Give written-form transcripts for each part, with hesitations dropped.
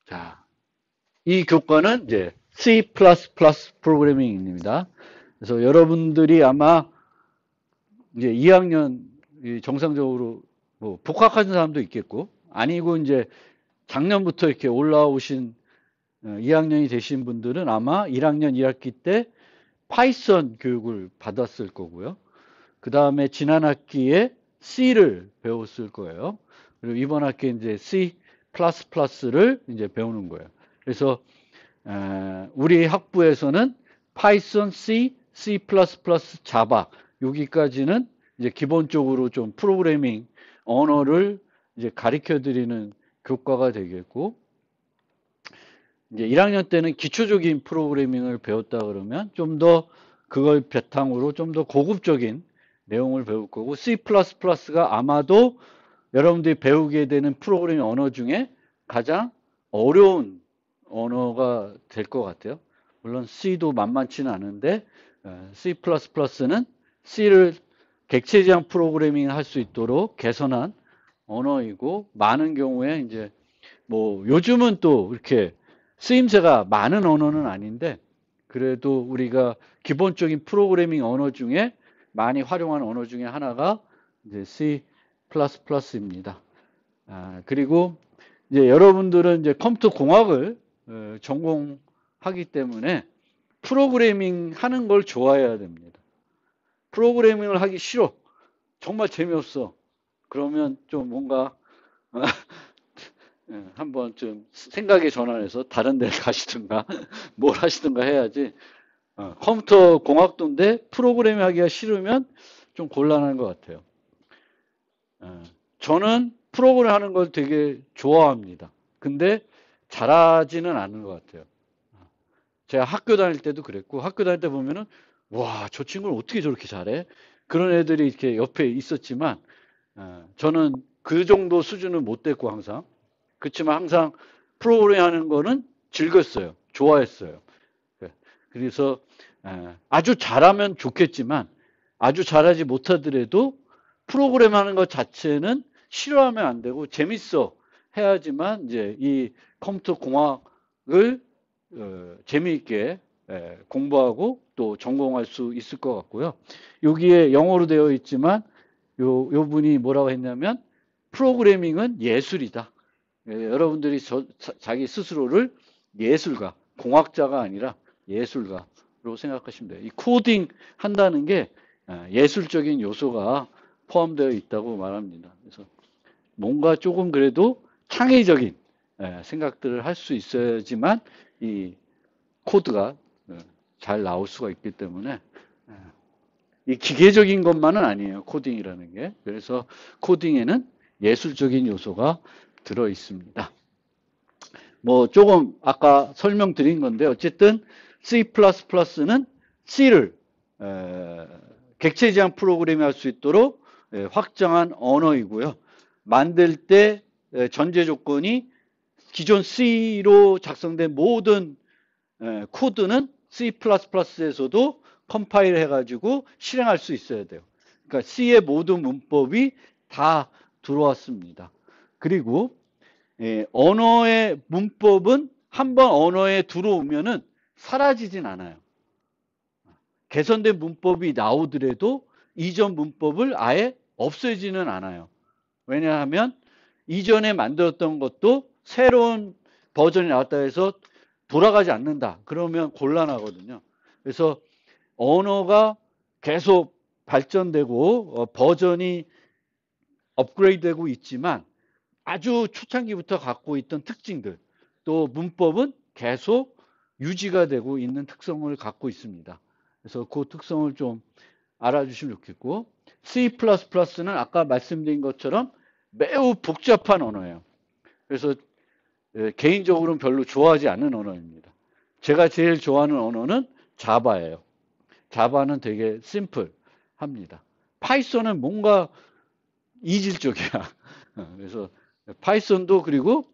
자, 이 교과는 이제 C++ 프로그래밍입니다. 그래서 여러분들이 아마 이제 2학년 정상적으로 뭐 복학하신 사람도 있겠고, 아니고 이제 작년부터 이렇게 올라오신 2학년이 되신 분들은 아마 1학년 1학기 때 파이썬 교육을 받았을 거고요. 그 다음에 지난 학기에 C를 배웠을 거예요. 그리고 이번 학기에 이제 C++를 이제 배우는 거예요. 그래서 우리 학부에서는 파이썬, C, C++, 자바 여기까지는 이제 기본적으로 좀 프로그래밍 언어를 이제 가르쳐 드리는 교과가 되겠고, 이제 1학년 때는 기초적인 프로그래밍을 배웠다 그러면 좀 더 그걸 바탕으로 좀 더 고급적인 내용을 배울 거고, C++가 아마도 여러분들이 배우게 되는 프로그래밍 언어 중에 가장 어려운 언어가 될 것 같아요. 물론 C도 만만치는 않은데 C++는 C를 객체 지향 프로그래밍을 할 수 있도록 개선한 언어이고, 많은 경우에 이제 뭐 요즘은 또 이렇게 쓰임새가 많은 언어는 아닌데, 그래도 우리가 기본적인 프로그래밍 언어 중에 많이 활용하는 언어 중에 하나가 이제 C++입니다. 그리고 이제 여러분들은 이제 컴퓨터 공학을 전공하기 때문에 프로그래밍 하는 걸 좋아해야 됩니다. 프로그래밍을 하기 싫어. 정말 재미없어. 그러면 좀 뭔가 한번 좀 생각의 전환해서 다른 데 가시든가 뭘 하시든가 해야지. 컴퓨터 공학도인데 프로그래밍 하기가 싫으면 좀 곤란한 것 같아요. 저는 프로그램 하는 걸 되게 좋아합니다. 근데 잘하지는 않은 것 같아요. 제가 학교 다닐 때도 그랬고, 학교 다닐 때 보면은, 와, 저 친구는 어떻게 저렇게 잘해? 그런 애들이 이렇게 옆에 있었지만, 저는 그 정도 수준은 못 됐고, 항상. 그렇지만 항상 프로그램 하는 거는 즐겼어요. 좋아했어요. 그래서 아주 잘하면 좋겠지만, 아주 잘하지 못하더라도 프로그램 하는 것 자체는 싫어하면 안 되고 재밌어 해야지만 이제 이 컴퓨터 공학을 재미있게 공부하고 또 전공할 수 있을 것 같고요. 여기에 영어로 되어 있지만 요 분이 뭐라고 했냐면 프로그래밍은 예술이다. 여러분들이 자기 스스로를 예술가, 공학자가 아니라 예술가로 생각하시면 돼요. 이 코딩 한다는 게 예술적인 요소가 포함되어 있다고 말합니다. 그래서 뭔가 조금 그래도 창의적인 생각들을 할 수 있어야지만 이 코드가 잘 나올 수가 있기 때문에 이 기계적인 것만은 아니에요. 코딩이라는 게. 그래서 코딩에는 예술적인 요소가 들어 있습니다. 뭐 조금 아까 설명드린 건데 어쨌든 C++는 C를 객체 지향 프로그램이 할 수 있도록 확정한 언어이고요. 만들 때 전제 조건이 기존 C로 작성된 모든 코드는 C++에서도 컴파일 해가지고 실행할 수 있어야 돼요. 그러니까 C의 모든 문법이 다 들어왔습니다. 그리고 언어의 문법은 한번 언어에 들어오면은 사라지진 않아요. 개선된 문법이 나오더라도 이전 문법을 아예 없애지는 않아요. 왜냐하면 이전에 만들었던 것도 새로운 버전이 나왔다 해서 돌아가지 않는다. 그러면 곤란하거든요. 그래서 언어가 계속 발전되고 버전이 업그레이드되고 있지만 아주 초창기부터 갖고 있던 특징들, 또 문법은 계속 유지가 되고 있는 특성을 갖고 있습니다. 그래서 그 특성을 좀 알아주시면 좋겠고, C++는 아까 말씀드린 것처럼 매우 복잡한 언어예요. 그래서 개인적으로는 별로 좋아하지 않는 언어입니다. 제가 제일 좋아하는 언어는 자바예요. 자바는 되게 심플합니다. 파이썬은 뭔가 이질적이야. 그래서 파이썬도 그리고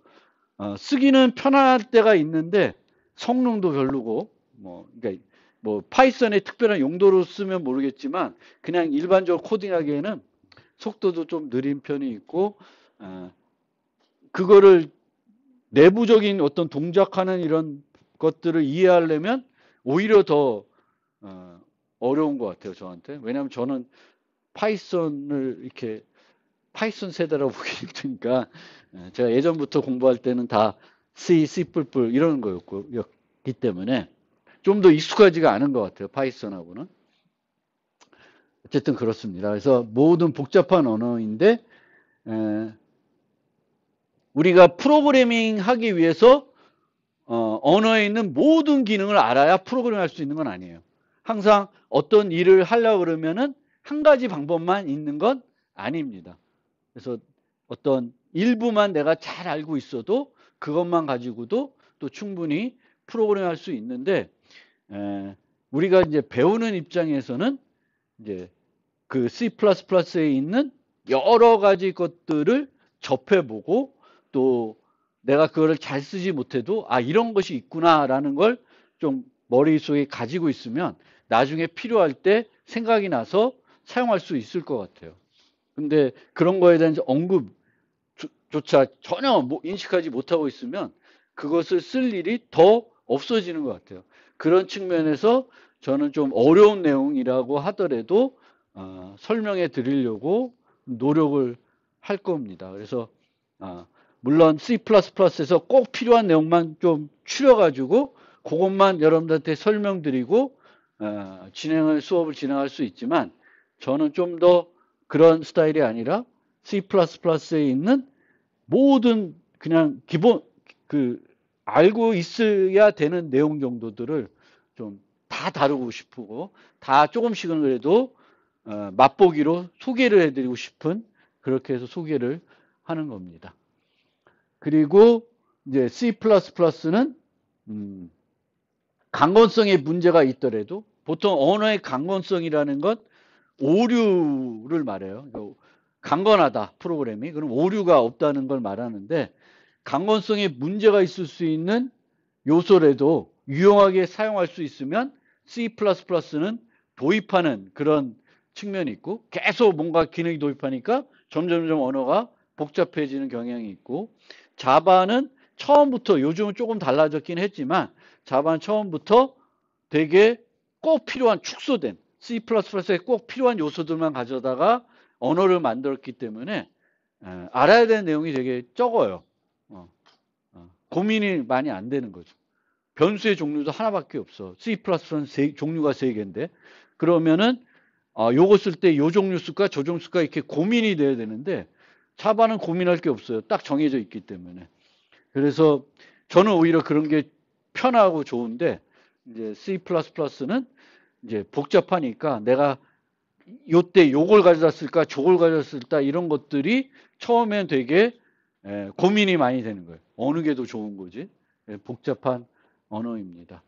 쓰기는 편할 때가 있는데 성능도 별로고 그러니까 파이썬의 특별한 용도로 쓰면 모르겠지만 그냥 일반적으로 코딩하기에는 속도도 좀 느린 편이 있고 그거를 내부적인 어떤 동작하는 이런 것들을 이해하려면 오히려 더 어려운 것 같아요, 저한테. 왜냐하면 저는 파이썬을 이렇게 파이썬 세대라고 보기 힘드니까 제가 예전부터 공부할 때는 다 C, C++ 이런 거였기 때문에 좀 더 익숙하지가 않은 것 같아요, 파이썬하고는. 어쨌든 그렇습니다. 그래서 모든 복잡한 언어인데 우리가 프로그래밍 하기 위해서 언어에 있는 모든 기능을 알아야 프로그래밍 할 수 있는 건 아니에요. 항상 어떤 일을 하려고 그러면은 한 가지 방법만 있는 건 아닙니다. 그래서 어떤 일부만 내가 잘 알고 있어도 그것만 가지고도 또 충분히 프로그래밍 할 수 있는데 우리가 이제 배우는 입장에서는 이제 그 C++에 있는 여러 가지 것들을 접해보고 또 내가 그거를 잘 쓰지 못해도 아 이런 것이 있구나라는 걸 좀 머릿속에 가지고 있으면 나중에 필요할 때 생각이 나서 사용할 수 있을 것 같아요. 근데 그런 거에 대한 언급조차 전혀 인식하지 못하고 있으면 그것을 쓸 일이 더 없어지는 것 같아요. 그런 측면에서 저는 좀 어려운 내용이라고 하더라도 설명해 드리려고 노력을 할 겁니다. 그래서 물론 C++에서 꼭 필요한 내용만 좀 추려가지고 그것만 여러분들한테 설명드리고 수업을 진행할 수 있지만 저는 좀 더 그런 스타일이 아니라 C++에 있는 모든 그냥 기본 알고 있어야 되는 내용 정도들을 좀 다 다루고 싶고 다 조금씩은 그래도 맛보기로 소개를 해드리고 싶은 그렇게 해서 소개를 하는 겁니다. 그리고 이제 C++는 강건성에 문제가 있더라도 보통 언어의 강건성이라는 것 오류를 말해요. 강건하다 프로그램이 그럼 오류가 없다는 걸 말하는데 강건성에 문제가 있을 수 있는 요소라도 유용하게 사용할 수 있으면 C++는 도입하는 그런 측면이 있고 계속 뭔가 기능이 도입하니까 점점 언어가 복잡해지는 경향이 있고 자바는 처음부터 요즘은 조금 달라졌긴 했지만 자바는 처음부터 되게 꼭 필요한 축소된 C++에 꼭 필요한 요소들만 가져다가 언어를 만들었기 때문에 알아야 되는 내용이 되게 적어요. 고민이 많이 안 되는 거죠. 변수의 종류도 하나밖에 없어. C++는 종류가 3개인데 그러면은 요거 쓸 때 요 종류 쓸까 저 종류 쓸까 이렇게 고민이 돼야 되는데 자바는 고민할 게 없어요. 딱 정해져 있기 때문에. 그래서 저는 오히려 그런 게 편하고 좋은데 이제 C++는 이제 복잡하니까 내가 요때 요걸 가져다 쓸까 저걸 가져다 쓸까 이런 것들이 처음엔 되게 고민이 많이 되는 거예요. 어느 게 더 좋은 거지? 복잡한 언어입니다.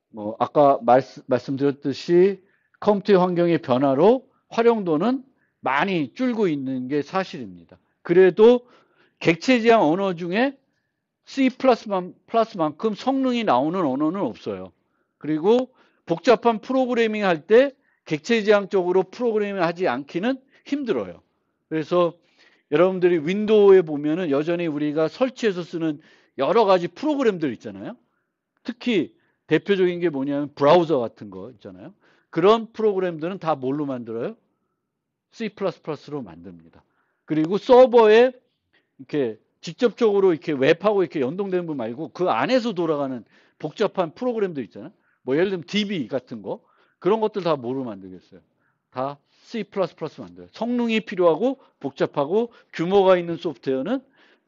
뭐 아까 말씀드렸듯이 컴퓨터 환경의 변화로 활용도는 많이 줄고 있는 게 사실입니다. 그래도 객체 지향 언어 중에 C++만큼 성능이 나오는 언어는 없어요. 그리고 복잡한 프로그래밍 할 때 객체 지향적으로 프로그래밍 하지 않기는 힘들어요. 그래서 여러분들이 윈도우에 보면은 여전히 우리가 설치해서 쓰는 여러 가지 프로그램들 있잖아요. 특히 대표적인 게 뭐냐면 브라우저 같은 거 있잖아요. 그런 프로그램들은 다 뭘로 만들어요? C++로 만듭니다. 그리고 서버에 이렇게 직접적으로 이렇게 웹하고 이렇게 연동되는 분 말고 그 안에서 돌아가는 복잡한 프로그램들 있잖아요. 뭐 예를 들면 DB 같은 거 그런 것들 다 뭐로 만들겠어요? 다 C++ 만들어요. 성능이 필요하고 복잡하고 규모가 있는 소프트웨어는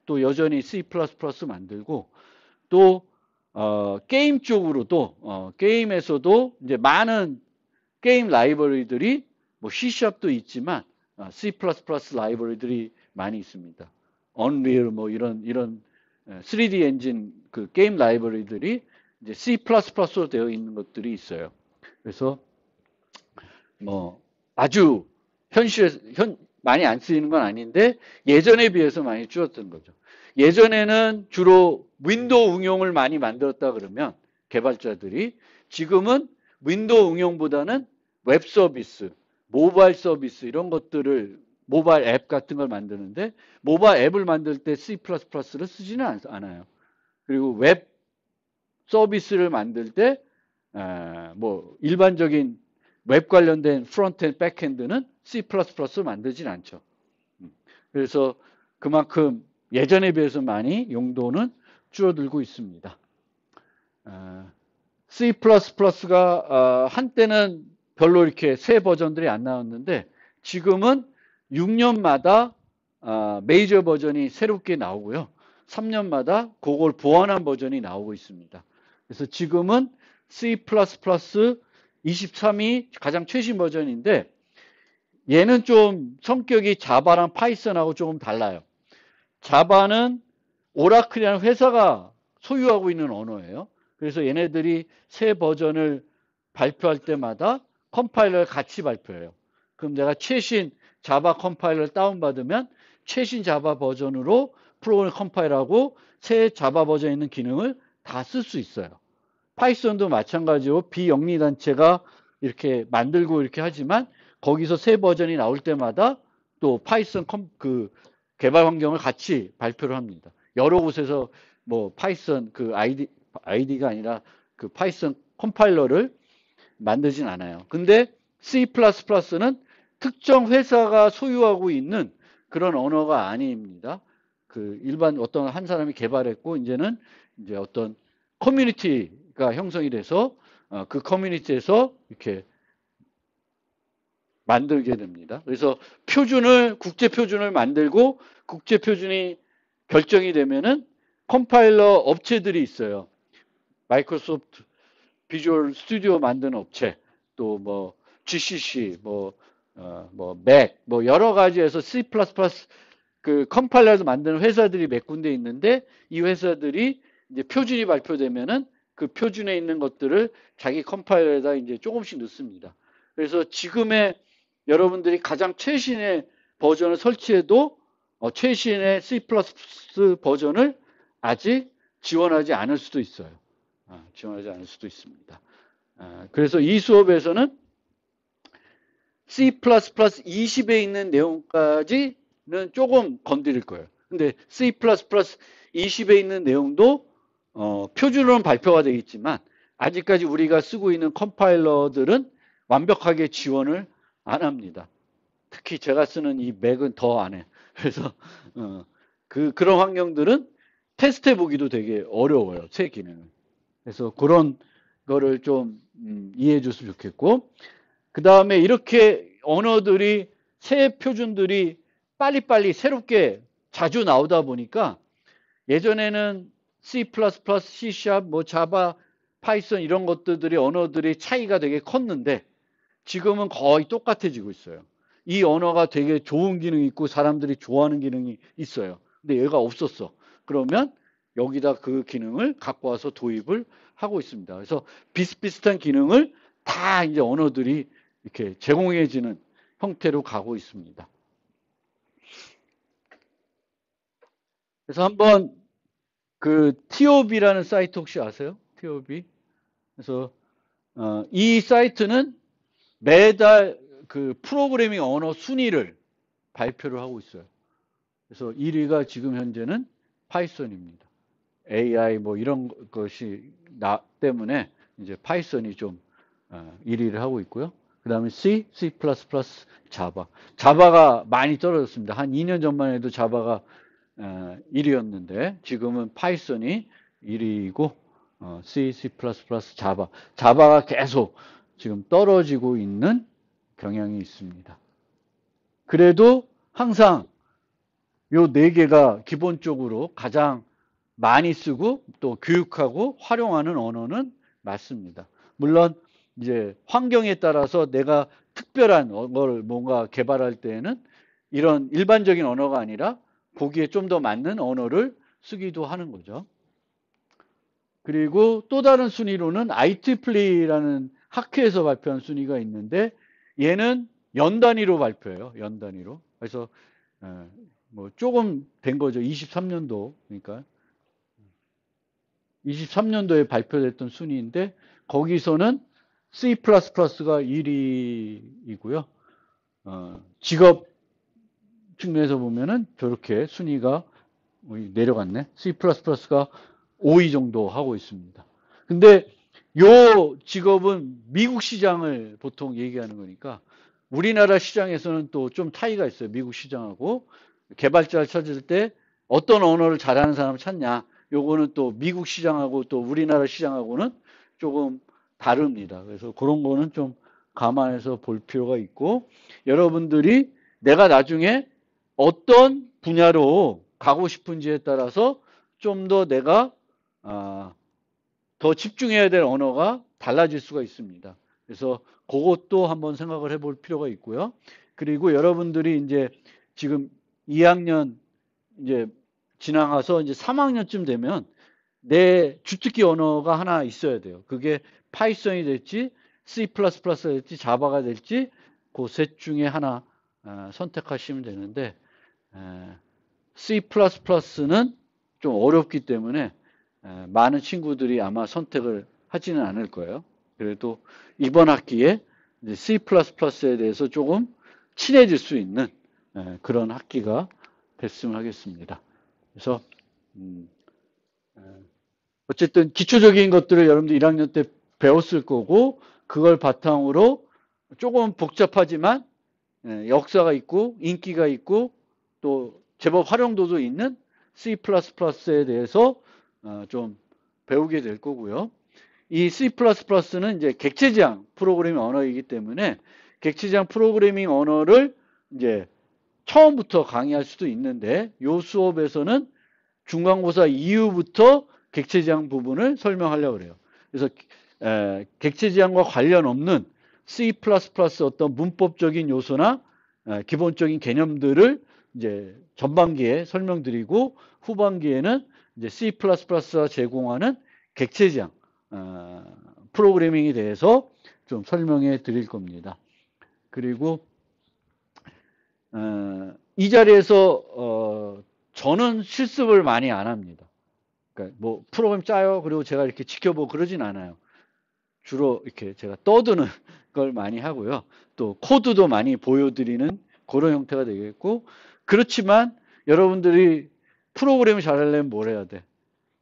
또 여전히 C++ 만들고 또 게임 쪽으로도 게임에서도 이제 많은 게임 라이브러리들이 뭐 C#도 있지만 C++ 라이브러리들이 많이 있습니다. Unreal 뭐 이런 3D 엔진 그 게임 라이브러리들이 이제 C++로 되어 있는 것들이 있어요. 그래서 뭐 아주 많이 안 쓰이는 건 아닌데 예전에 비해서 많이 줄었던 거죠. 예전에는 주로 윈도우 응용을 많이 만들었다 그러면 개발자들이 지금은 윈도우 응용보다는 웹 서비스, 모바일 서비스 이런 것들을 모바일 앱 같은 걸 만드는데 모바일 앱을 만들 때 C++를 쓰지는 않아요. 그리고 웹 서비스를 만들 때 뭐 일반적인 웹 관련된 프론트엔드, 백엔드는 C++를 만들진 않죠. 그래서 그만큼 예전에 비해서 많이 용도는 줄어들고 있습니다. C++가 한때는 별로 이렇게 새 버전들이 안 나왔는데 지금은 6년마다 메이저 버전이 새롭게 나오고요. 3년마다 그걸 보완한 버전이 나오고 있습니다. 그래서 지금은 C++ 23이 가장 최신 버전인데 얘는 좀 성격이 자바랑 파이썬하고 조금 달라요. 자바는 오라클이라는 회사가 소유하고 있는 언어예요. 그래서 얘네들이 새 버전을 발표할 때마다 컴파일러를 같이 발표해요. 그럼 내가 최신 자바 컴파일러를 다운받으면 최신 자바 버전으로 프로그램 컴파일하고 새 자바 버전에 있는 기능을 다 쓸 수 있어요. 파이썬도 마찬가지로 비영리단체가 이렇게 만들고 이렇게 하지만 거기서 새 버전이 나올 때마다 또 파이썬 그 개발 환경을 같이 발표를 합니다. 여러 곳에서 뭐 파이썬 그 아이디가 아니라 그 파이썬 컴파일러를 만들진 않아요. 근데 C++는 특정 회사가 소유하고 있는 그런 언어가 아닙니다. 그 일반 어떤 한 사람이 개발했고 이제는 이제 어떤 커뮤니티가 형성이 돼서 그 커뮤니티에서 이렇게 만들게 됩니다. 그래서 국제 표준을 만들고 국제 표준이 결정이 되면은 컴파일러 업체들이 있어요. 마이크로소프트 비주얼 스튜디오 만드는 업체, 또 뭐 GCC, 뭐 맥, 뭐 여러 가지에서 C++ 그 컴파일러를 만드는 회사들이 몇 군데 있는데 이 회사들이 이제 표준이 발표되면은 그 표준에 있는 것들을 자기 컴파일러에다 이제 조금씩 넣습니다. 그래서 지금의 여러분들이 가장 최신의 버전을 설치해도 최신의 C++ 버전을 아직 지원하지 않을 수도 있어요. 지원하지 않을 수도 있습니다. 그래서 이 수업에서는 C++ 20에 있는 내용까지는 조금 건드릴 거예요. 근데 C++ 20에 있는 내용도 표준으로는 발표가 되겠지만 아직까지 우리가 쓰고 있는 컴파일러들은 완벽하게 지원을 안 합니다. 특히 제가 쓰는 이 맥은 더 안 해. 그래서 그런 환경들은 테스트해 보기도 되게 어려워요. 새 기능을. 그래서 그런 거를 좀 이해해 줬으면 좋겠고 그 다음에 이렇게 언어들이 새 표준들이 빨리빨리 새롭게 자주 나오다 보니까 예전에는 C++, C#, 뭐 자바, 파이썬 이런 것들이 언어들이 차이가 되게 컸는데 지금은 거의 똑같아지고 있어요. 이 언어가 되게 좋은 기능이 있고 사람들이 좋아하는 기능이 있어요. 근데 얘가 없었어. 그러면 여기다 그 기능을 갖고 와서 도입을 하고 있습니다. 그래서 비슷비슷한 기능을 다 이제 언어들이 이렇게 제공해지는 형태로 가고 있습니다. 그래서 한번 그 TOB라는 사이트 혹시 아세요? TOB. 그래서 이 사이트는 매달 그 프로그래밍 언어 순위를 발표를 하고 있어요. 그래서 1위가 지금 현재는 파이썬입니다. AI 뭐 이런 것이 때문에 이제 파이썬이 좀 1위를 하고 있고요. 그 다음에 C, C++, 자바. 자바가 많이 떨어졌습니다. 한 2년 전만 해도 자바가 1위였는데 지금은 파이썬이 1위이고 C, C++, 자바. 자바가 계속 지금 떨어지고 있는 경향이 있습니다. 그래도 항상 요 네 개가 기본적으로 가장 많이 쓰고 또 교육하고 활용하는 언어는 맞습니다. 물론 이제 환경에 따라서 내가 특별한 걸 뭔가 개발할 때에는 이런 일반적인 언어가 아니라 거기에 좀 더 맞는 언어를 쓰기도 하는 거죠. 그리고 또 다른 순위로는 IEEE라는 학회에서 발표한 순위가 있는데 얘는 연 단위로 발표해요. 연 단위로. 그래서 뭐 조금 된 거죠. 23년도 그러니까 23년도에 발표됐던 순위인데 거기서는 C++가 1위이고요. 직업 측면에서 보면은 저렇게 순위가 내려갔네. C++가 5위 정도 하고 있습니다. 근데 요 직업은 미국 시장을 보통 얘기하는 거니까 우리나라 시장에서는 또 좀 차이가 있어요. 미국 시장하고 개발자를 찾을 때 어떤 언어를 잘하는 사람을 찾냐. 요거는 또 미국 시장하고 또 우리나라 시장하고는 조금 다릅니다. 그래서 그런 거는 좀 감안해서 볼 필요가 있고 여러분들이 내가 나중에 어떤 분야로 가고 싶은지에 따라서 좀 더 내가 더 집중해야 될 언어가 달라질 수가 있습니다. 그래서 그것도 한번 생각을 해볼 필요가 있고요. 그리고 여러분들이 이제 지금 2학년 이제 지나가서 이제 3학년쯤 되면 내 주특기 언어가 하나 있어야 돼요. 그게 파이썬이 될지 C++가 될지 자바가 될지 그 셋 중에 하나 선택하시면 되는데 C++는 좀 어렵기 때문에 많은 친구들이 아마 선택을 하지는 않을 거예요. 그래도 이번 학기에 이제 C++에 대해서 조금 친해질 수 있는 그런 학기가 됐으면 하겠습니다. 그래서 어쨌든 기초적인 것들을 여러분들 1학년 때 배웠을 거고 그걸 바탕으로 조금 복잡하지만 역사가 있고 인기가 있고 또 제법 활용도도 있는 C++에 대해서 좀 배우게 될 거고요. 이 C++는 이제 객체지향 프로그래밍 언어이기 때문에 객체지향 프로그래밍 언어를 이제 처음부터 강의할 수도 있는데 요 수업에서는 중간고사 이후부터 객체지향 부분을 설명하려고 그래요. 그래서 객체지향과 관련 없는 C++ 어떤 문법적인 요소나 기본적인 개념들을 이제 전반기에 설명드리고 후반기에는 이제 C++가 제공하는 객체지향 프로그래밍에 대해서 좀 설명해 드릴 겁니다. 그리고 이 자리에서 저는 실습을 많이 안 합니다. 그러니까 뭐 프로그램 짜요. 그리고 제가 이렇게 지켜보고 그러진 않아요. 주로 이렇게 제가 떠드는 걸 많이 하고요. 또 코드도 많이 보여드리는 그런 형태가 되겠고 그렇지만 여러분들이 프로그램을 잘하려면 뭘 해야 돼?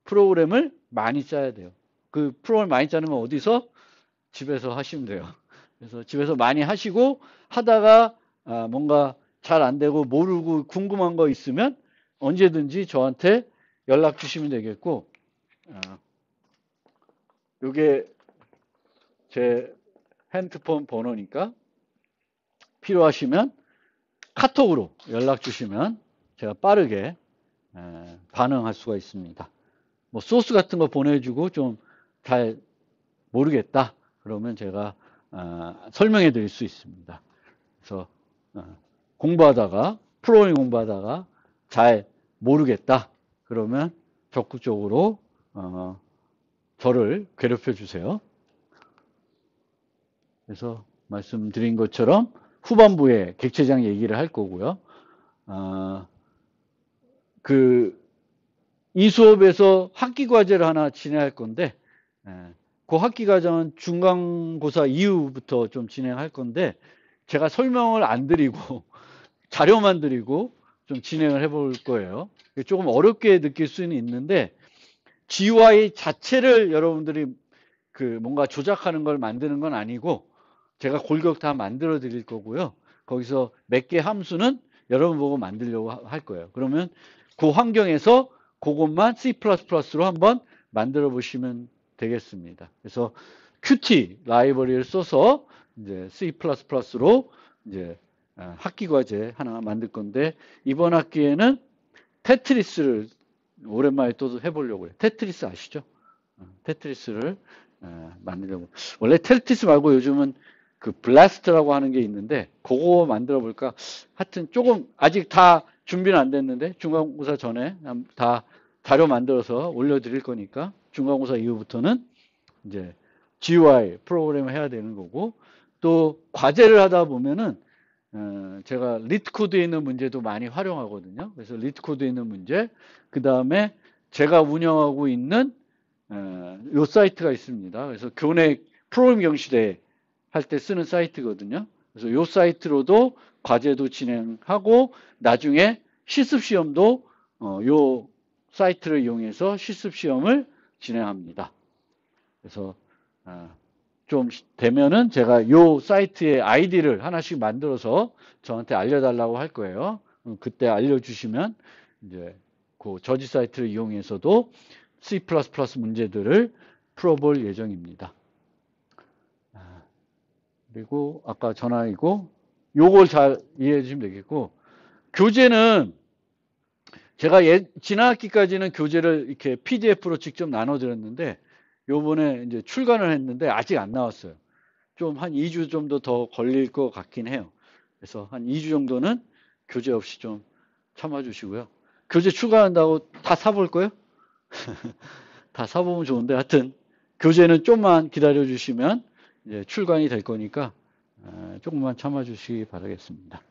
프로그램을 많이 짜야 돼요. 그 프로그램 많이 짜는 건 어디서? 집에서 하시면 돼요. 그래서 집에서 많이 하시고 하다가 뭔가 잘 안 되고 모르고 궁금한 거 있으면 언제든지 저한테 연락 주시면 되겠고 이게 제 핸드폰 번호니까 필요하시면 카톡으로 연락 주시면 제가 빠르게 반응할 수가 있습니다. 뭐 소스 같은 거 보내주고 좀 잘 모르겠다 그러면 제가 설명해 드릴 수 있습니다. 그래서 공부하다가 프로그래밍 공부하다가 잘 모르겠다 그러면 적극적으로 저를 괴롭혀 주세요. 그래서 말씀드린 것처럼 후반부에 객체지향 얘기를 할 거고요. 이 수업에서 학기 과제를 하나 진행할 건데 그 학기 과정은 중간고사 이후부터 좀 진행할 건데 제가 설명을 안 드리고 자료만 드리고 좀 진행을 해볼 거예요. 조금 어렵게 느낄 수는 있는데 GUI 자체를 여러분들이 뭔가 조작하는 걸 만드는 건 아니고 제가 골격 다 만들어 드릴 거고요. 거기서 몇 개 함수는 여러분 보고 만들려고 할 거예요. 그러면 그 환경에서 그것만 C++로 한번 만들어 보시면 되겠습니다. 그래서 Qt 라이브러리를 써서 이제 C++로 이제 학기 과제 하나 만들 건데 이번 학기에는 테트리스를 오랜만에 또 해보려고 해요. 테트리스 아시죠? 테트리스를 만들려고. 원래 테트리스 말고 요즘은 그 블라스트라고 하는 게 있는데 그거 만들어 볼까? 하여튼 조금 아직 다 준비는 안 됐는데 중간고사 전에 다 자료 만들어서 올려드릴 거니까 중간고사 이후부터는 이제 GUI 프로그램을 해야 되는 거고 또 과제를 하다 보면은 제가 리트 코드에 있는 문제도 많이 활용하거든요. 그래서 리트 코드에 있는 문제, 그 다음에 제가 운영하고 있는 요 사이트가 있습니다. 그래서 교내 프로그램 경시대 할 때 쓰는 사이트거든요. 그래서 요 사이트로도 과제도 진행하고 나중에 실습 시험도 요 사이트를 이용해서 실습 시험을 진행합니다. 그래서 좀 되면은 제가 요 사이트의 아이디를 하나씩 만들어서 저한테 알려달라고 할 거예요. 그때 알려주시면 이제 그 저지 사이트를 이용해서도 C++ 문제들을 풀어볼 예정입니다. 그리고 아까 전화이고 요걸 잘 이해해 주시면 되겠고, 교재는 제가 지난 학기까지는 교재를 이렇게 PDF로 직접 나눠드렸는데 요번에 이제 출간을 했는데 아직 안 나왔어요. 좀 한 2주 정도 더 걸릴 것 같긴 해요. 그래서 한 2주 정도는 교재 없이 좀 참아주시고요. 교재 출간한다고 다 사볼 거예요? 다 사보면 좋은데 하여튼 교재는 좀만 기다려주시면 이제 출간이 될 거니까 조금만 참아주시기 바라겠습니다.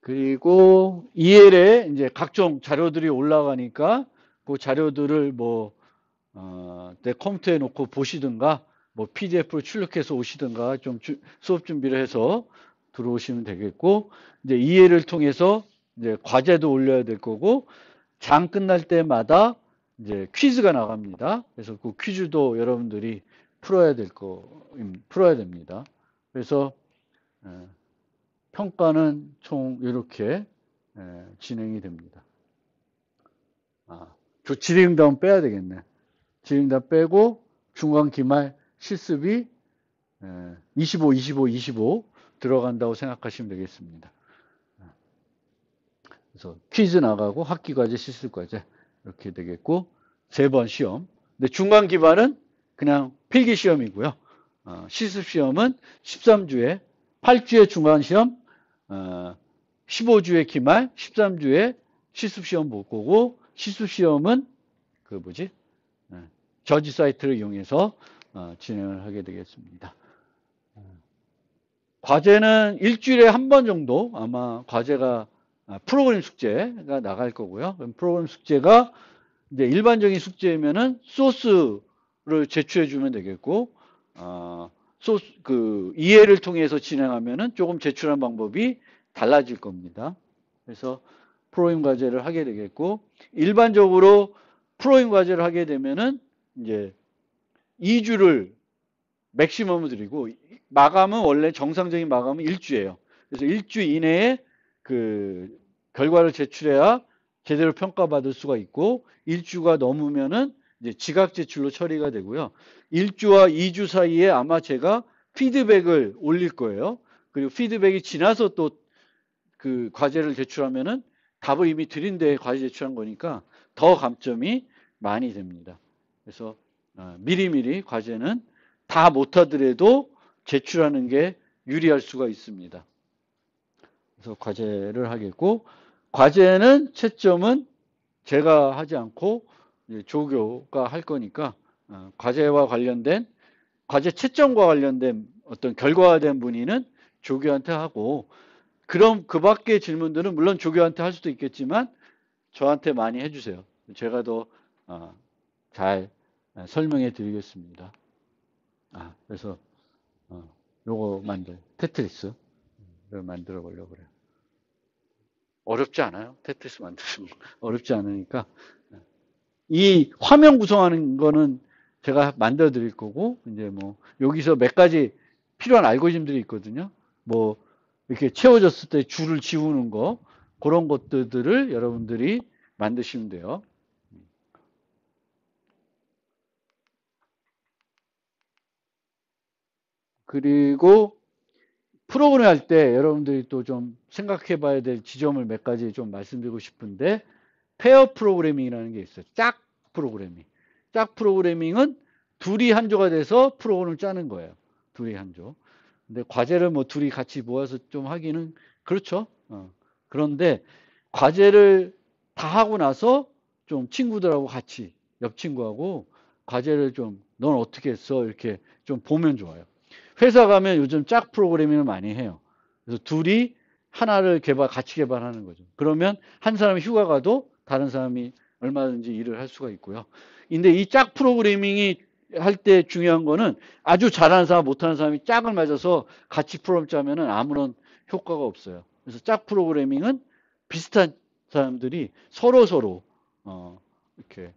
그리고 EL에 이제 각종 자료들이 올라가니까 그 자료들을 내 컴퓨터에 놓고 보시든가 PDF로 출력해서 오시든가 좀 수업 준비를 해서 들어오시면 되겠고, 이제 EL을 통해서 이제 과제도 올려야 될 거고, 장 끝날 때마다 이제 퀴즈가 나갑니다. 그래서 그 퀴즈도 여러분들이 풀어야 됩니다. 그래서 평가는 총 이렇게 진행이 됩니다. 질의응답은 빼야 되겠네. 질의응답 빼고 중간 기말 실습이 25 들어간다고 생각하시면 되겠습니다. 그래서 퀴즈 나가고 학기과제, 실습과제 이렇게 되겠고, 3번 시험. 근데 중간 기말은 그냥 필기 시험이고요. 실습 시험은 13주에 8주에 중간 시험, 15주에 기말, 13주에 실습 시험 볼 거고, 실습 시험은 저지 사이트를 이용해서 진행을 하게 되겠습니다. 과제는 일주일에 한 번 정도 아마 과제가 프로그램 숙제가 나갈 거고요. 그럼 프로그램 숙제가 이제 일반적인 숙제면은 소스를 제출해 주면 되겠고, 이해를 통해서 진행하면은 조금 제출한 방법이 달라질 겁니다. 그래서 프로그램 과제를 하게 되겠고, 일반적으로 프로그램 과제를 하게 되면은 이제 2주를 맥시멈을 드리고, 마감은 원래 정상적인 마감은 1주예요. 그래서 1주 이내에 그 결과를 제출해야 제대로 평가받을 수가 있고, 1주가 넘으면은 이제 지각 제출로 처리가 되고요. 1주와 2주 사이에 아마 제가 피드백을 올릴 거예요. 그리고 피드백이 지나서 또 그 과제를 제출하면은 답을 이미 드린 데에 과제 제출한 거니까 더 감점이 많이 됩니다. 그래서 미리미리 과제는 다 못하더라도 제출하는 게 유리할 수가 있습니다. 그래서 과제를 하겠고, 과제는 채점은 제가 하지 않고 조교가 할 거니까 과제와 관련된, 과제 채점과 관련된 어떤 결과화된 문의는 조교한테 하고, 그럼 그 밖의 질문들은 물론 조교한테 할 수도 있겠지만 저한테 많이 해주세요. 제가 더 잘 설명해 드리겠습니다. 그래서 요거 테트리스를 만들어 보려고 그래요. 어렵지 않아요. 테트리스 만드는 거 어렵지 않으니까. 이 화면 구성하는 거는 제가 만들어 드릴 거고, 이제 여기서 몇 가지 필요한 알고리즘들이 있거든요. 이렇게 채워졌을 때 줄을 지우는 거, 그런 것들을 여러분들이 만드시면 돼요. 그리고 프로그램 할 때 여러분들이 또 좀 생각해 봐야 될 지점을 몇 가지 좀 말씀드리고 싶은데, 페어 프로그래밍이라는 게 있어요. 짝 프로그래밍. 짝 프로그래밍은 둘이 한 조가 돼서 프로그램을 짜는 거예요. 둘이 한 조. 근데 과제를 둘이 같이 모아서 좀 하기는 그렇죠. 그런데 과제를 다 하고 나서 좀 친구들하고 같이, 옆 친구하고 과제를 좀 넌 어떻게 했어? 이렇게 좀 보면 좋아요. 회사 가면 요즘 짝 프로그래밍을 많이 해요. 그래서 둘이 하나를 같이 개발하는 거죠. 그러면 한 사람이 휴가 가도 다른 사람이 얼마든지 일을 할 수가 있고요. 근데 이 짝 프로그래밍이 할 때 중요한 거는 아주 잘하는 사람, 못하는 사람이 짝을 맞아서 같이 프로그램 짜면은 아무런 효과가 없어요. 그래서 짝 프로그래밍은 비슷한 사람들이 서로 이렇게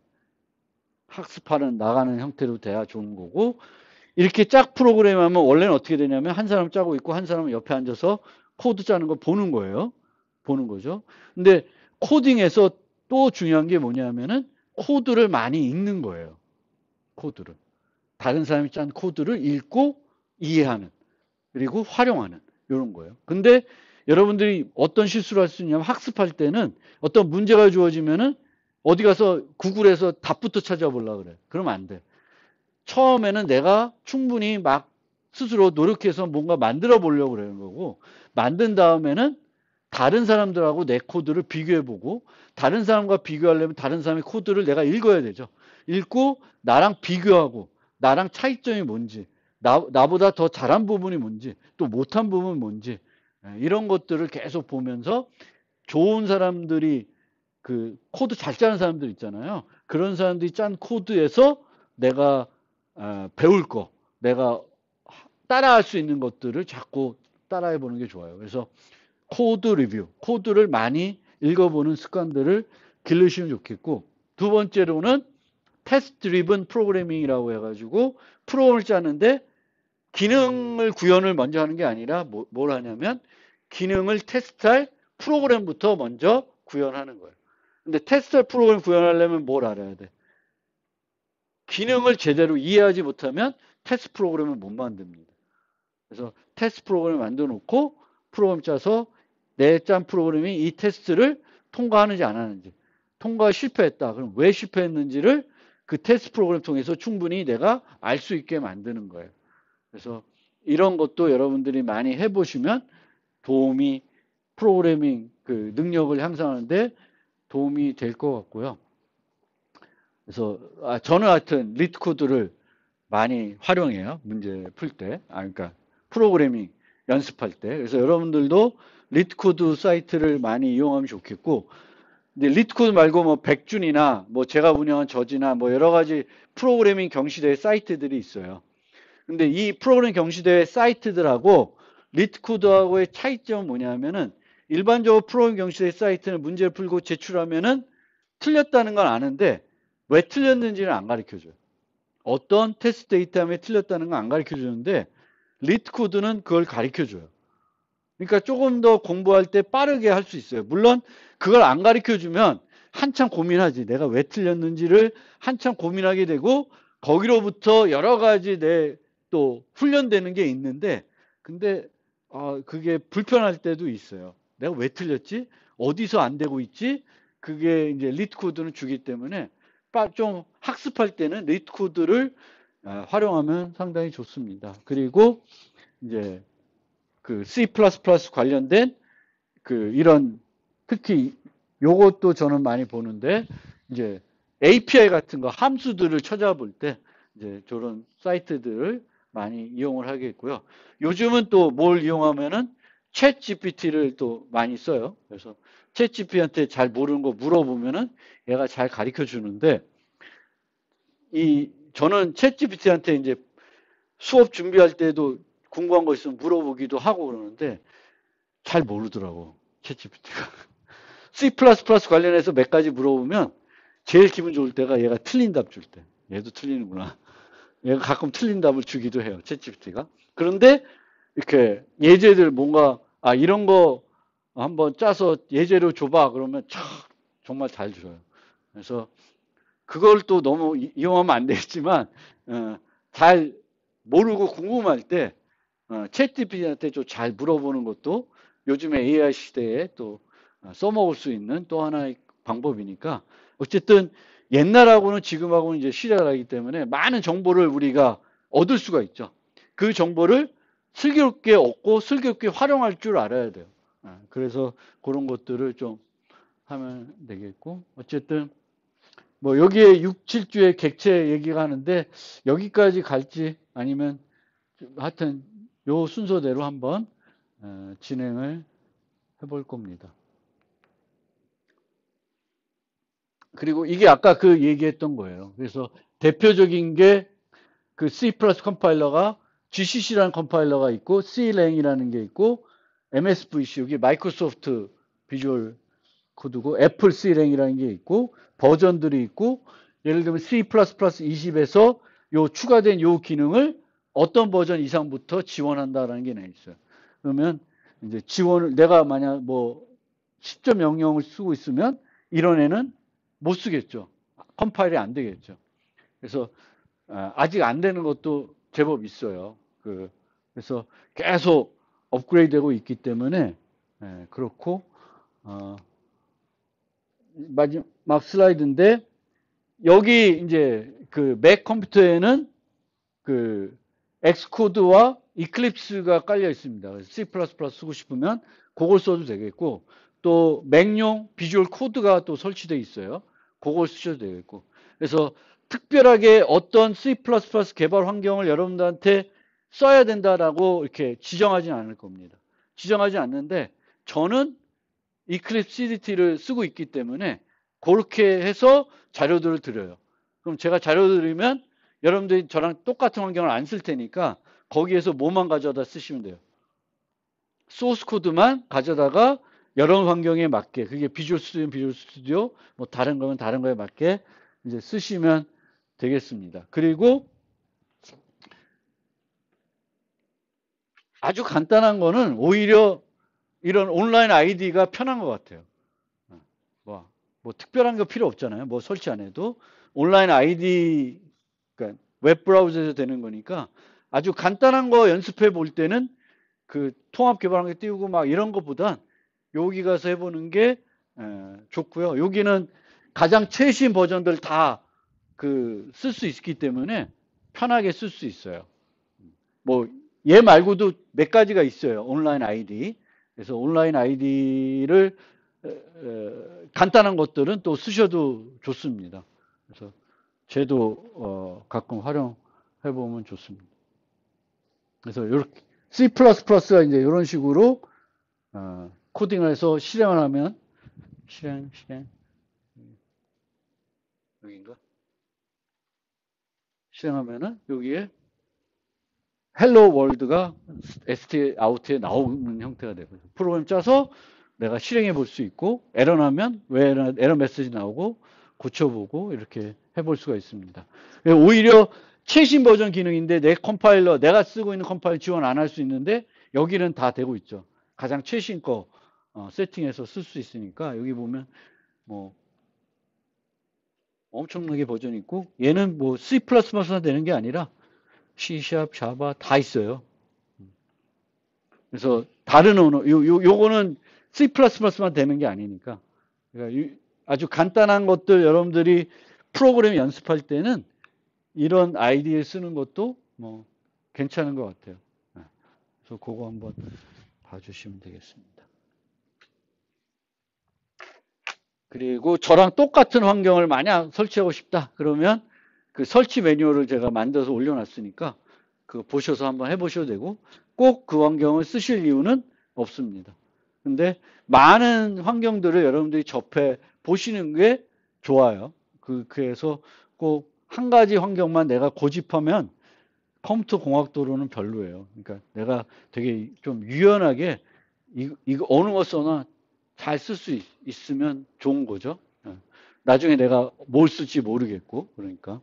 학습하는 나가는 형태로 돼야 좋은 거고, 이렇게 짝 프로그램 하면 원래는 어떻게 되냐면 한 사람 짜고 있고 한 사람은 옆에 앉아서 코드 짜는 걸 보는 거예요. 보는 거죠. 근데 코딩에서 또 중요한 게 뭐냐면은 코드를 많이 읽는 거예요. 코드를. 다른 사람이 짠 코드를 읽고 이해하는, 그리고 활용하는, 이런 거예요. 근데 여러분들이 어떤 실수를 할 수 있냐면 학습할 때는 어떤 문제가 주어지면은 어디 가서 구글에서 답부터 찾아보려고 그래. 그러면 안 돼. 처음에는 내가 충분히 막 스스로 노력해서 뭔가 만들어 보려고 그러는 거고, 만든 다음에는 다른 사람들하고 내 코드를 비교해보고, 다른 사람과 비교하려면 다른 사람의 코드를 내가 읽어야 되죠. 읽고 나랑 비교하고 나랑 차이점이 뭔지, 나보다 더 잘한 부분이 뭔지, 또 못한 부분이 뭔지, 이런 것들을 계속 보면서 좋은 사람들이, 그 코드 잘 짜는 사람들 있잖아요. 그런 사람들이 짠 코드에서 내가 배울 거, 내가 따라할 수 있는 것들을 자꾸 따라해 보는 게 좋아요. 그래서 코드 리뷰, 코드를 많이 읽어보는 습관들을 기르시면 좋겠고, 두 번째로는 테스트 드리븐 프로그래밍이라고 해가지고 프로그램을 짜는데 기능을 구현을 먼저 하는 게 아니라 뭘 하냐면 기능을 테스트할 프로그램부터 먼저 구현하는 거예요. 근데 테스트할 프로그램 구현하려면 뭘 알아야 돼? 기능을 제대로 이해하지 못하면 테스트 프로그램을 못 만듭니다. 그래서 테스트 프로그램을 만들어 놓고 프로그램 짜서 내 짠 프로그램이 이 테스트를 통과하는지 안 하는지, 통과 실패했다. 그럼 왜 실패했는지를 그 테스트 프로그램 통해서 충분히 내가 알 수 있게 만드는 거예요. 그래서 이런 것도 여러분들이 많이 해보시면 도움이, 프로그래밍 그 능력을 향상하는데 도움이 될 것 같고요. 그래서 저는 하여튼 리트 코드를 많이 활용해요. 문제 풀 때. 그러니까 프로그래밍 연습할 때. 그래서 여러분들도 리트 코드 사이트를 많이 이용하면 좋겠고, 근데 리트 코드 말고 뭐 백준이나 뭐 제가 운영한 저지나 뭐 여러 가지 프로그래밍 경시대회 사이트들이 있어요. 근데 이 프로그래밍 경시대회 사이트들하고 리트 코드하고의 차이점은 뭐냐면은 일반적으로 프로그래밍 경시대회 사이트는 문제를 풀고 제출하면은 틀렸다는 건 아는데 왜 틀렸는지는 안 가르쳐 줘요. 어떤 테스트 데이터에 틀렸다는 건 안 가르쳐 주는데 리트 코드는 그걸 가르쳐 줘요. 그러니까 조금 더 공부할 때 빠르게 할 수 있어요. 물론 그걸 안 가르쳐 주면 한참 고민하지. 내가 왜 틀렸는지를 한참 고민하게 되고 거기로부터 여러 가지 내 또 훈련되는 게 있는데, 근데 그게 불편할 때도 있어요. 내가 왜 틀렸지? 어디서 안 되고 있지? 그게 이제 리트 코드는 주기 때문에 좀 학습할 때는 리트 코드를 활용하면 상당히 좋습니다. 그리고 이제 그 C++ 관련된 그 이런, 특히 요것도 저는 많이 보는데 이제 API 같은 거 함수들을 찾아볼 때 이제 저런 사이트들을 많이 이용을 하겠고요. 요즘은 또 뭘 이용하면은 챗 GPT를 또 많이 써요. 그래서 챗 GPT한테 잘 모르는 거 물어보면은 얘가 잘 가르쳐 주는데, 저는 챗 GPT한테 이제 수업 준비할 때도 궁금한 거 있으면 물어보기도 하고 그러는데 잘 모르더라고, 챗GPT가. C++ 관련해서 몇 가지 물어보면 제일 기분 좋을 때가 얘가 틀린 답 줄 때. 얘도 틀리는구나. 얘가 가끔 틀린 답을 주기도 해요, 챗GPT가. 그런데 이렇게 예제들 뭔가 이런 거 한번 짜서 예제로 줘봐 그러면 참 정말 잘 줘요. 그래서 그걸 또 너무 이용하면 안 되겠지만 잘 모르고 궁금할 때 챗GPT한테 좀 잘 물어보는 것도 요즘에 AI 시대에 또 써먹을 수 있는 또 하나의 방법이니까, 어쨌든 옛날하고는 지금하고는 이제 시대가 다르기 때문에 많은 정보를 우리가 얻을 수가 있죠. 그 정보를 슬기롭게 얻고 슬기롭게 활용할 줄 알아야 돼요. 그래서 그런 것들을 좀 하면 되겠고, 어쨌든 뭐 여기에 6, 7주의 객체 얘기가 하는데 여기까지 갈지 아니면 하여튼 요 순서대로 한번 진행을 해볼 겁니다. 그리고 이게 아까 그 얘기했던 거예요. 그래서 대표적인 게 그 C 플러스 컴파일러가 GCC라는 컴파일러가 있고 Clang이라는 게 있고 MSVC 여기 마이크로소프트 비주얼 코드고 애플 Clang이라는 게 있고 버전들이 있고 예를 들면 C++ 20에서 요 추가된 요 기능을 어떤 버전 이상부터 지원한다라는 게 있어요. 그러면 이제 지원을 내가 만약 뭐 10.00을 쓰고 있으면 이런 애는 못 쓰겠죠. 컴파일이 안 되겠죠. 그래서 아직 안 되는 것도 제법 있어요. 그래서 계속 업그레이드되고 있기 때문에 그렇고 마지막 슬라이드인데 여기 이제 그 맥 컴퓨터에는 그 엑스코드와 이클립스가 깔려 있습니다. C++ 쓰고 싶으면 그걸 써도 되겠고 또 맥용 비주얼 코드가 또 설치되어 있어요. 그걸 쓰셔도 되겠고 그래서 특별하게 어떤 C++ 개발 환경을 여러분들한테 써야 된다라고 이렇게 지정하지 않을 겁니다. 지정하지 않는데 저는 이클립스 CDT를 쓰고 있기 때문에 그렇게 해서 자료들을 드려요. 그럼 제가 자료 드리면 여러분들이 저랑 똑같은 환경을 안 쓸 테니까 거기에서 뭐만 가져다 쓰시면 돼요. 소스 코드만 가져다가 여러 환경에 맞게 그게 비주얼 스튜디오는 비주얼 스튜디오 뭐 다른 거면 다른 거에 맞게 이제 쓰시면 되겠습니다. 그리고 아주 간단한 거는 오히려 이런 온라인 아이디가 편한 것 같아요. 뭐 특별한 거 필요 없잖아요. 뭐 설치 안 해도 온라인 아이디 그러니까 웹 브라우저에서 되는 거니까 아주 간단한 거 연습해 볼 때는 그 통합 개발한 게 띄우고 막 이런 것보단 여기 가서 해보는 게 좋고요. 여기는 가장 최신 버전들 다 그 쓸 수 있기 때문에 편하게 쓸 수 있어요. 뭐 얘 말고도 몇 가지가 있어요. 온라인 아이디. 그래서 온라인 아이디를 간단한 것들은 또 쓰셔도 좋습니다. 그래서 쟤도 가끔 활용해 보면 좋습니다. 그래서 이렇게 C++가 이제 이런 식으로 코딩을 해서 실행을 하면 실행 여기인가? 실행하면은 여기에 헬로 월드가 st아웃에 나오는 형태가 되고 프로그램 짜서 내가 실행해 볼 수 있고 에러 나면 왜 에러 메시지 나오고 고쳐보고 이렇게 해볼 수가 있습니다. 오히려 최신 버전 기능인데 내 컴파일러 내가 쓰고 있는 컴파일러 지원 안 할 수 있는데 여기는 다 되고 있죠. 가장 최신 거 세팅해서 쓸 수 있으니까 여기 보면 뭐 엄청나게 버전이 있고 얘는 뭐 C++만 되는 게 아니라 C#, Java 다 있어요. 그래서 다른 언어 요거는 C++만 되는 게 아니니까 그러니까 아주 간단한 것들 여러분들이 프로그램 연습할 때는 이런 아이디에 쓰는 것도 뭐 괜찮은 것 같아요. 그래서 그거 한번 봐주시면 되겠습니다. 그리고 저랑 똑같은 환경을 만약 설치하고 싶다 그러면 그 설치 매뉴얼을 제가 만들어서 올려놨으니까 그거 보셔서 한번 해보셔도 되고 꼭 그 환경을 쓰실 이유는 없습니다. 근데 많은 환경들을 여러분들이 접해 보시는 게 좋아요. 그래서 꼭 한 가지 환경만 내가 고집하면 컴퓨터 공학도로는 별로예요. 그러니까 내가 되게 좀 유연하게 이거 어느 거 써나 잘 쓸 수 있으면 좋은 거죠. 나중에 내가 뭘 쓸지 모르겠고 그러니까.